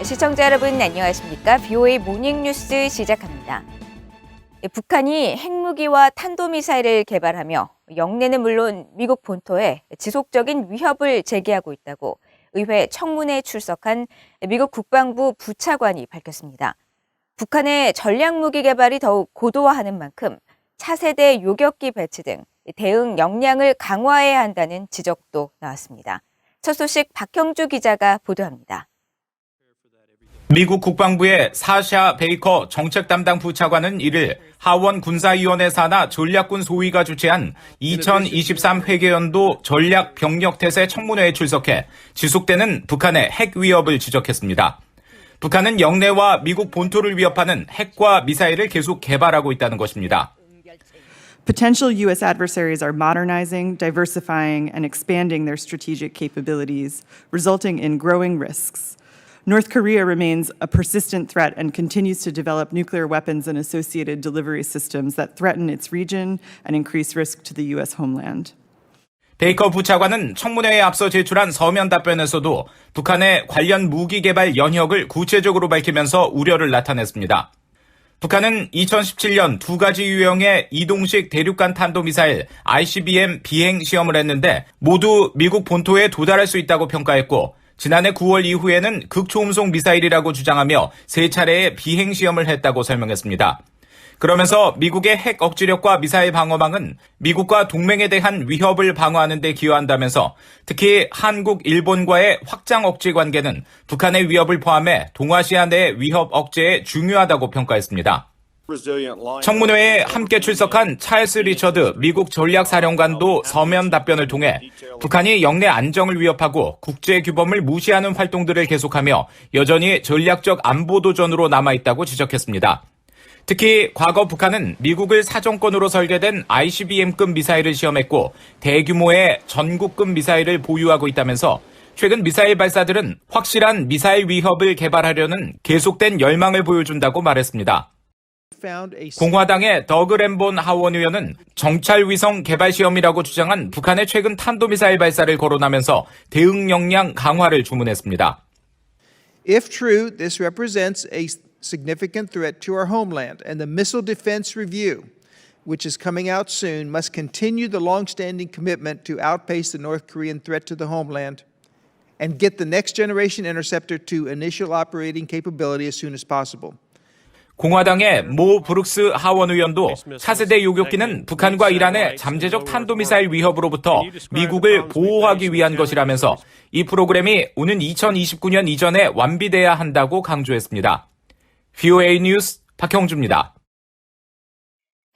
시청자 여러분 안녕하십니까? BOA 모닝뉴스 시작합니다. 북한이 핵무기와 탄도미사일을 개발하며 영내는 물론 미국 본토에 지속적인 위협을 제기하고 있다고 의회 청문회에 출석한 미국 국방부 부차관이 밝혔습니다. 북한의 전략무기 개발이 더욱 고도화하는 만큼 차세대 요격기 배치 등 대응 역량을 강화해야 한다는 지적도 나왔습니다. 첫 소식 박형주 기자가 보도합니다. 미국 국방부의 사샤 베이커 정책 담당 부차관은 1일 하원 군사위원회 산하 전략군 소위가 주최한 2023 회계연도 전략 병력 태세 청문회에 출석해 지속되는 북한의 핵 위협을 지적했습니다. 북한은 영내와 미국 본토를 위협하는 핵과 미사일을 계속 개발하고 있다는 것입니다. Potential U.S. adversaries are modernizing, diversifying, and expanding their strategic capabilities, resulting in growing risks. North Korea remains a persistent threat and continues to develop nuclear weapons and associated delivery systems that threaten its region and increase risk to the U.S. homeland. 베이커 부차관은 청문회에 앞서 제출한 서면 답변에서도 북한의 관련 무기 개발 연혁을 구체적으로 밝히면서 우려를 나타냈습니다. 북한은 2017년 두 가지 유형의 이동식 대륙간 탄도미사일 ICBM 비행 시험을 했는데 모두 미국 본토에 도달할 수 있다고 평가했고 지난해 9월 이후에는 극초음속 미사일이라고 주장하며 3차례의 비행 시험을 했다고 설명했습니다. 그러면서 미국의 핵 억지력과 미사일 방어망은 미국과 동맹에 대한 위협을 방어하는 데 기여한다면서 특히 한국, 일본과의 확장 억제 관계는 북한의 위협을 포함해 동아시아 내 위협 억제에 중요하다고 평가했습니다. 청문회에 함께 출석한 찰스 리처드 미국 전략사령관도 서면 답변을 통해 북한이 영내 안정을 위협하고 국제 규범을 무시하는 활동들을 계속하며 여전히 전략적 안보 도전으로 남아있다고 지적했습니다. 특히 과거 북한은 미국을 사정권으로 설계된 ICBM급 미사일을 시험했고 대규모의 전국급 미사일을 보유하고 있다면서 최근 미사일 발사들은 확실한 미사일 위협을 개발하려는 계속된 열망을 보여준다고 말했습니다. 공화당의 더그 램본 하원 의원은 정찰위성 개발 시험이라고 주장한 북한의 최근 탄도미사일 발사를 거론하면서 대응 역량 강화를 주문했습니다. If true, this represents a significant threat to our homeland, and the Missile Defense Review, which is coming out soon, must continue the long-standing commitment to outpace the North Korean threat to the homeland and get the next generation interceptor to initial operating capability as soon as possible. 공화당의 모 브룩스 하원 의원도 차세대 요격기는 북한과 이란의 잠재적 탄도미사일 위협으로부터 미국을 보호하기 위한 것이라면서 이 프로그램이 오는 2029년 이전에 완비돼야 한다고 강조했습니다. BOA 뉴스 박형주입니다.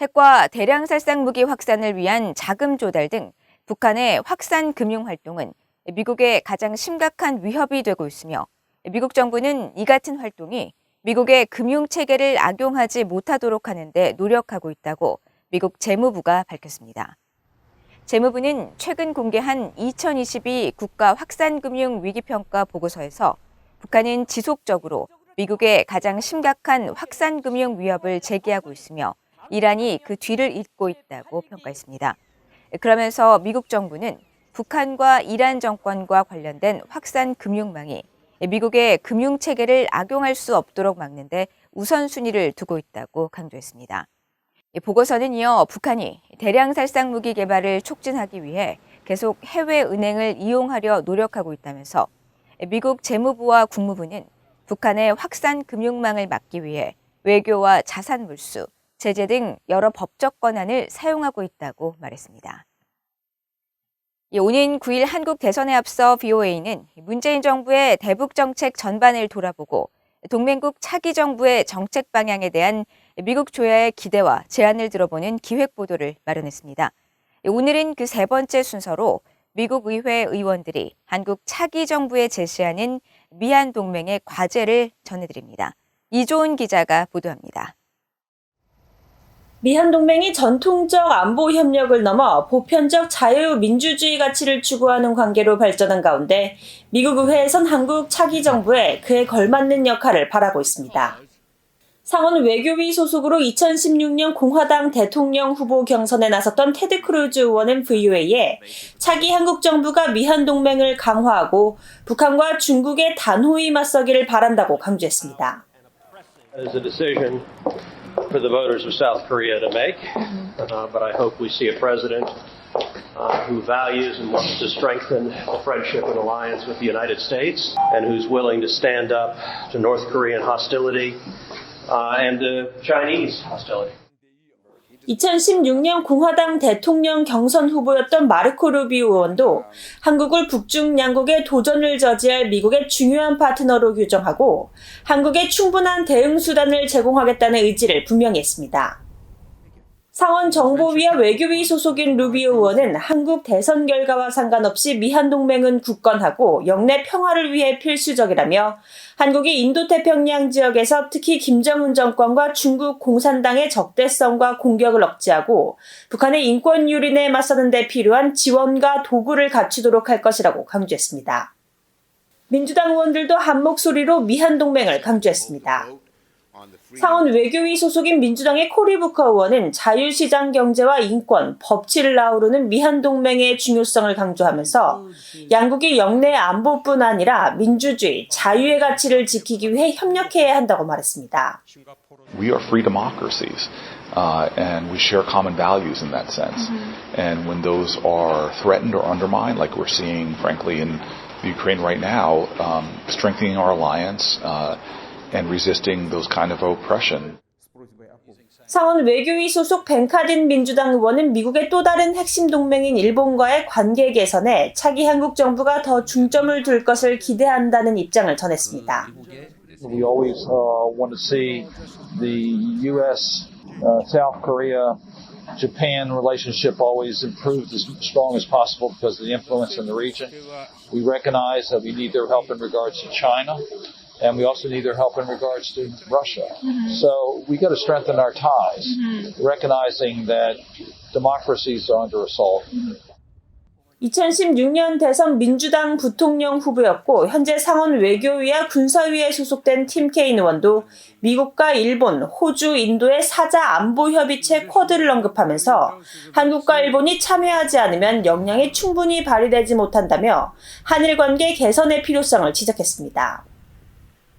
핵과 대량 살상 무기 확산을 위한 자금 조달 등 북한의 확산 금융 활동은 미국의 가장 심각한 위협이 되고 있으며 미국 정부는 이 같은 활동이 미국의 금융 체계를 악용하지 못하도록 하는 데 노력하고 있다고 미국 재무부가 밝혔습니다. 재무부는 최근 공개한 2022 국가 확산금융 위기평가 보고서에서 북한은 지속적으로 미국의 가장 심각한 확산금융 위협을 제기하고 있으며 이란이 그 뒤를 잇고 있다고 평가했습니다. 그러면서 미국 정부는 북한과 이란 정권과 관련된 확산금융망이 미국의 금융체계를 악용할 수 없도록 막는데 우선순위를 두고 있다고 강조했습니다. 보고서는 이어 북한이 대량 살상 무기 개발을 촉진하기 위해 계속 해외 은행을 이용하려 노력하고 있다면서 미국 재무부와 국무부는 북한의 확산 금융망을 막기 위해 외교와 자산 물수, 제재 등 여러 법적 권한을 사용하고 있다고 말했습니다. 오는 9일 한국 대선에 앞서 BOA는 문재인 정부의 대북 정책 전반을 돌아보고 동맹국 차기 정부의 정책 방향에 대한 미국 조야의 기대와 제안을 들어보는 기획 보도를 마련했습니다. 오늘은 그 세 번째 순서로 미국 의회 의원들이 한국 차기 정부에 제시하는 미한 동맹의 과제를 전해드립니다. 이조은 기자가 보도합니다. 미한동맹이 전통적 안보 협력을 넘어 보편적 자유민주주의 가치를 추구하는 관계로 발전한 가운데 미국 의회에선 한국 차기 정부에 그에 걸맞는 역할을 바라고 있습니다. 상원 외교위 소속으로 2016년 공화당 대통령 후보 경선에 나섰던 테드 크루즈 의원은 VOA에 차기 한국 정부가 미한 동맹을 강화하고 북한과 중국에 단호히 맞서기를 바란다고 강조했습니다. Is a decision for the voters of South Korea to make, but I hope we see a president who values and wants to strengthen the friendship and alliance with the United States, and who's willing to stand up to North Korean hostility and to Chinese hostility. 2016년 공화당 대통령 경선 후보였던 마르코 루비오 의원도 한국을 북중 양국의 도전을 저지할 미국의 중요한 파트너로 규정하고 한국에 충분한 대응 수단을 제공하겠다는 의지를 분명히 했습니다. 상원 정보위와 외교위 소속인 루비오 의원은 한국 대선 결과와 상관없이 미한 동맹은 굳건하고 영내 평화를 위해 필수적이라며 한국이 인도태평양 지역에서 특히 김정은 정권과 중국 공산당의 적대성과 공격을 억제하고 북한의 인권 유린에 맞서는 데 필요한 지원과 도구를 갖추도록 할 것이라고 강조했습니다. 민주당 의원들도 한 목소리로 미한 동맹을 강조했습니다. 상원 외교위 소속인 민주당의 코리 부커 의원은 자유시장 경제와 인권, 법치를 아우르는 미한 동맹의 중요성을 강조하면서 양국이 영내 안보뿐 아니라 민주주의, 자유의 가치를 지키기 위해 협력해야 한다고 말했습니다. We are free democracies, and we share common values in that sense. And when those are threatened or undermined, like we're seeing, frankly, in Ukraine right now, strengthening our alliance, and resisting those kind of oppression. 상원 외교위 소속 벤카딘 민주당 의원은 미국의 또 다른 핵심 동맹인 일본과의 관계 개선에 차기 한국 정부가 더 중점을 둘 것을 기대한다는 입장을 전했습니다. We always want to see the U.S., South Korea, Japan relationship always improved as strong as possible because of the influence in the region. We recognize that we need their help in regards to China. And we also need their help in regards to Russia. So we got to strengthen our ties, recognizing that democracies are under assault. 2016년 대선 민주당 부통령 후보였고 현재 상원 외교위와 군사위에 소속된 팀 케인 의원도 미국과 일본, 호주, 인도의 사자 안보 협의체 쿼드를 언급하면서 한국과 일본이 참여하지 않으면 역량이 충분히 발휘되지 못한다며 한일 관계 개선의 필요성을 지적했습니다.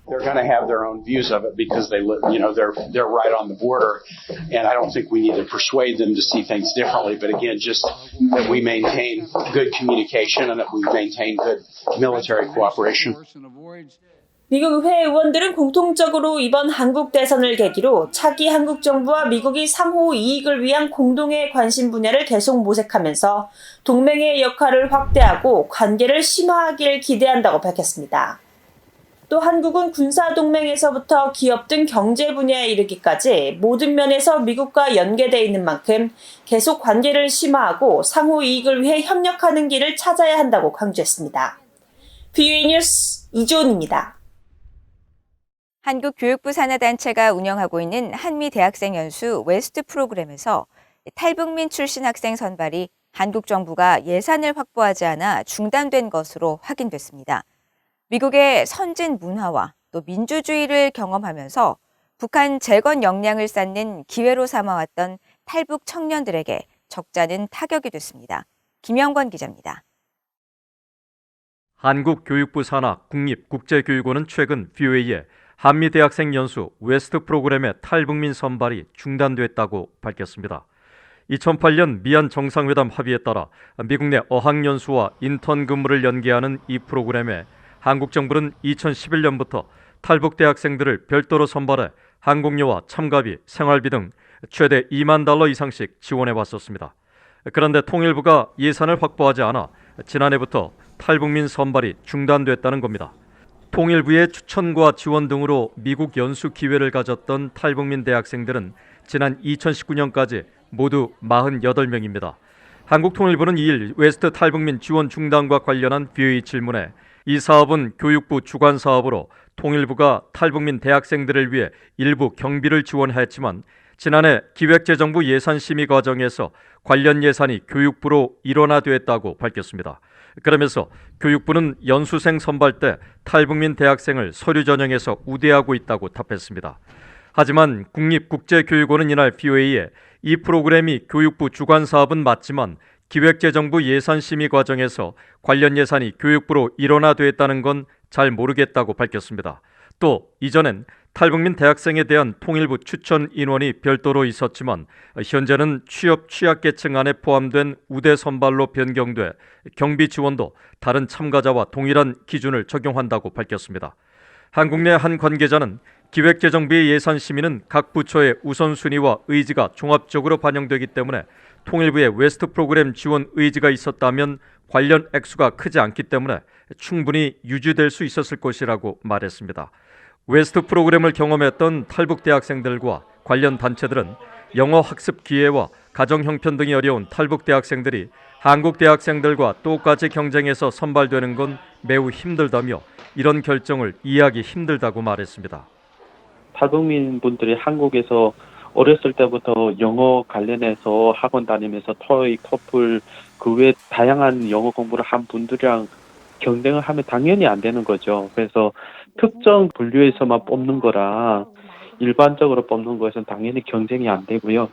They're going to have their own views of it because they're right on the border, and I don't think we need to persuade them to see things differently. But again, just that we maintain good communication and that we maintain good military cooperation. 미국 의회 의원들은 공통적으로 이번 한국 대선을 계기로 차기 한국 정부와 미국이 상호 이익을 위한 공동의 관심 분야를 계속 모색하면서 동맹의 역할을 확대하고 관계를 심화하길 기대한다고 밝혔습니다. 또 한국은 군사동맹에서부터 기업 등 경제 분야에 이르기까지 모든 면에서 미국과 연계되어 있는 만큼 계속 관계를 심화하고 상호 이익을 위해 협력하는 길을 찾아야 한다고 강조했습니다. VOA 뉴스 이주은입니다. 한국교육부 산하단체가 운영하고 있는 한미 대학생 연수 웨스트 프로그램에서 탈북민 출신 학생 선발이 한국 정부가 예산을 확보하지 않아 중단된 것으로 확인됐습니다. 미국의 선진 문화와 또 민주주의를 경험하면서 북한 재건 역량을 쌓는 기회로 삼아왔던 탈북 청년들에게 적잖은 타격이 됐습니다. 김영권 기자입니다. 한국교육부 산하 국립국제교육원은 최근 VOA에 한미 대학생 연수 웨스트 프로그램의 탈북민 선발이 중단됐다고 밝혔습니다. 2008년 미얀 정상회담 합의에 따라 미국 내 어학연수와 인턴 근무를 연계하는 이 프로그램에 한국 정부는 2011년부터 탈북 대학생들을 별도로 선발해 항공료와 참가비, 생활비 등 최대 $20,000 이상씩 지원해 왔었습니다. 그런데 통일부가 예산을 확보하지 않아 지난해부터 탈북민 선발이 중단됐다는 겁니다. 통일부의 추천과 지원 등으로 미국 연수 기회를 가졌던 탈북민 대학생들은 지난 2019년까지 모두 48명입니다. 한국통일부는 2일 웨스트 탈북민 지원 중단과 관련한 VOA 질문에 이 사업은 교육부 주관 사업으로 통일부가 탈북민 대학생들을 위해 일부 경비를 지원했지만 지난해 기획재정부 예산 심의 과정에서 관련 예산이 교육부로 일원화됐다고 밝혔습니다. 그러면서 교육부는 연수생 선발 때 탈북민 대학생을 서류 전형에서 우대하고 있다고 답했습니다. 하지만 국립국제교육원은 이날 VOA에 이 프로그램이 교육부 주관 사업은 맞지만 기획재정부 예산심의 과정에서 관련 예산이 교육부로 일원화됐다는 건 잘 모르겠다고 밝혔습니다. 또 이전엔 탈북민 대학생에 대한 통일부 추천 인원이 별도로 있었지만 현재는 취약계층 안에 포함된 우대 선발로 변경돼 경비 지원도 다른 참가자와 동일한 기준을 적용한다고 밝혔습니다. 한국 내 한 관계자는 기획재정부의 예산 심의는 각 부처의 우선순위와 의지가 종합적으로 반영되기 때문에 통일부의 웨스트 프로그램 지원 의지가 있었다면 관련 액수가 크지 않기 때문에 충분히 유지될 수 있었을 것이라고 말했습니다. 웨스트 프로그램을 경험했던 탈북 대학생들과 관련 단체들은 영어 학습 기회와 가정 형편 등이 어려운 탈북 대학생들이 한국 대학생들과 똑같이 경쟁해서 선발되는 건 매우 힘들다며 이런 결정을 이해하기 힘들다고 말했습니다. 탈북민 분들이 한국에서 어렸을 때부터 영어 관련해서 학원 다니면서 토익, 토플 그 외 다양한 영어 공부를 한 분들이랑 경쟁을 하면 당연히 안 되는 거죠. 그래서 특정 분류에서만 뽑는 거라 일반적으로 뽑는 것은 당연히 경쟁이 안 되고요.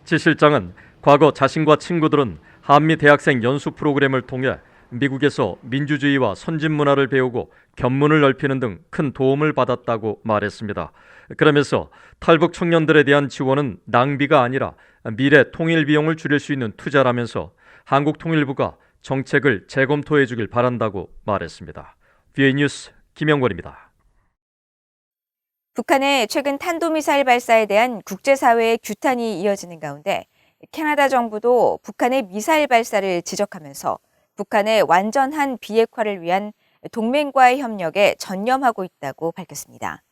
지 실장은 과거 자신과 친구들은 한미 대학생 연수 프로그램을 통해 미국에서 민주주의와 선진 문화를 배우고 견문을 넓히는 등 큰 도움을 받았다고 말했습니다. 그러면서 탈북 청년들에 대한 지원은 낭비가 아니라 미래 통일 비용을 줄일 수 있는 투자라면서 한국 통일부가 정책을 재검토해 주길 바란다고 말했습니다. VOA 뉴스 김영권입니다. 북한의 최근 탄도미사일 발사에 대한 국제사회의 규탄이 이어지는 가운데 캐나다 정부도 북한의 미사일 발사를 지적하면서 북한의 완전한 비핵화를 위한 동맹과의 협력에 전념하고 있다고 밝혔습니다.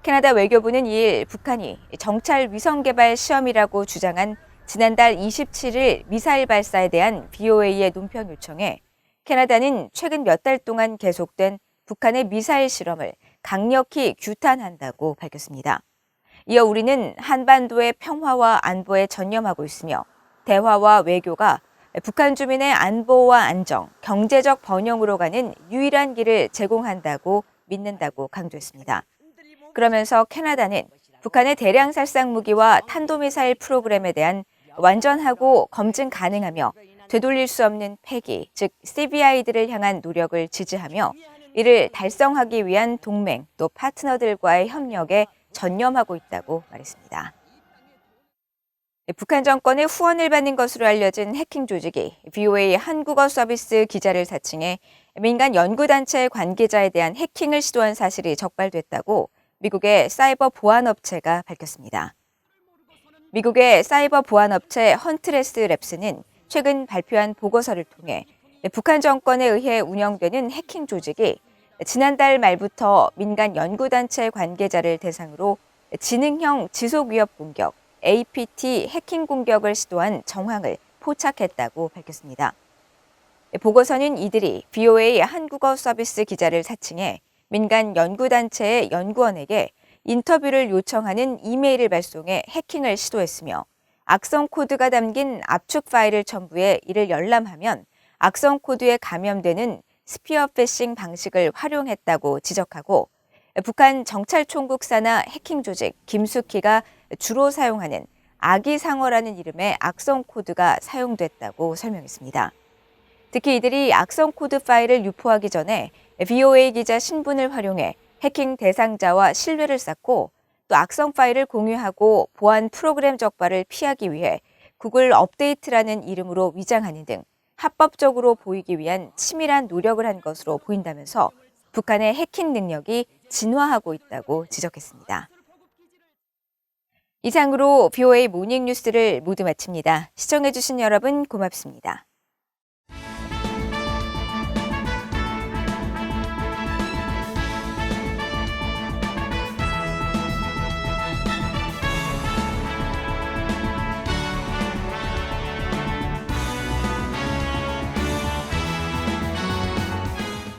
캐나다 외교부는 2일 북한이 정찰 위성 개발 시험이라고 주장한 지난달 27일 미사일 발사에 대한 VOA의 논평 요청에 캐나다는 최근 몇 달 동안 계속된 북한의 미사일 실험을 강력히 규탄한다고 밝혔습니다. 이어 우리는 한반도의 평화와 안보에 전념하고 있으며 대화와 외교가 북한 주민의 안보와 안정, 경제적 번영으로 가는 유일한 길을 제공한다고 믿는다고 강조했습니다. 그러면서 캐나다는 북한의 대량 살상 무기와 탄도미사일 프로그램에 대한 완전하고 검증 가능하며 되돌릴 수 없는 폐기, 즉 CBI들을 향한 노력을 지지하며 이를 달성하기 위한 동맹 또 파트너들과의 협력에 전념하고 있다고 말했습니다. 북한 정권의 후원을 받는 것으로 알려진 해킹 조직이 VOA 한국어 서비스 기자를 사칭해 민간 연구단체 관계자에 대한 해킹을 시도한 사실이 적발됐다고 미국의 사이버 보안업체가 밝혔습니다. 미국의 사이버 보안업체 헌트레스 랩스는 최근 발표한 보고서를 통해 북한 정권에 의해 운영되는 해킹 조직이 지난달 말부터 민간 연구단체 관계자를 대상으로 지능형 지속위협 공격, APT 해킹 공격을 시도한 정황을 포착했다고 밝혔습니다. 보고서는 이들이 VOA 한국어 서비스 기자를 사칭해 민간 연구단체의 연구원에게 인터뷰를 요청하는 이메일을 발송해 해킹을 시도했으며 악성 코드가 담긴 압축 파일을 첨부해 이를 열람하면 악성 코드에 감염되는 스피어 패싱 방식을 활용했다고 지적하고 북한 정찰총국 산하 해킹 조직 김숙희가 주로 사용하는 아기상어라는 이름의 악성 코드가 사용됐다고 설명했습니다. 특히 이들이 악성 코드 파일을 유포하기 전에 VOA 기자 신분을 활용해 해킹 대상자와 신뢰를 쌓고 또 악성 파일을 공유하고 보안 프로그램 적발을 피하기 위해 구글 업데이트라는 이름으로 위장하는 등 합법적으로 보이기 위한 치밀한 노력을 한 것으로 보인다면서 북한의 해킹 능력이 진화하고 있다고 지적했습니다. 이상으로 VOA 모닝 뉴스를 모두 마칩니다. 시청해주신 여러분 고맙습니다.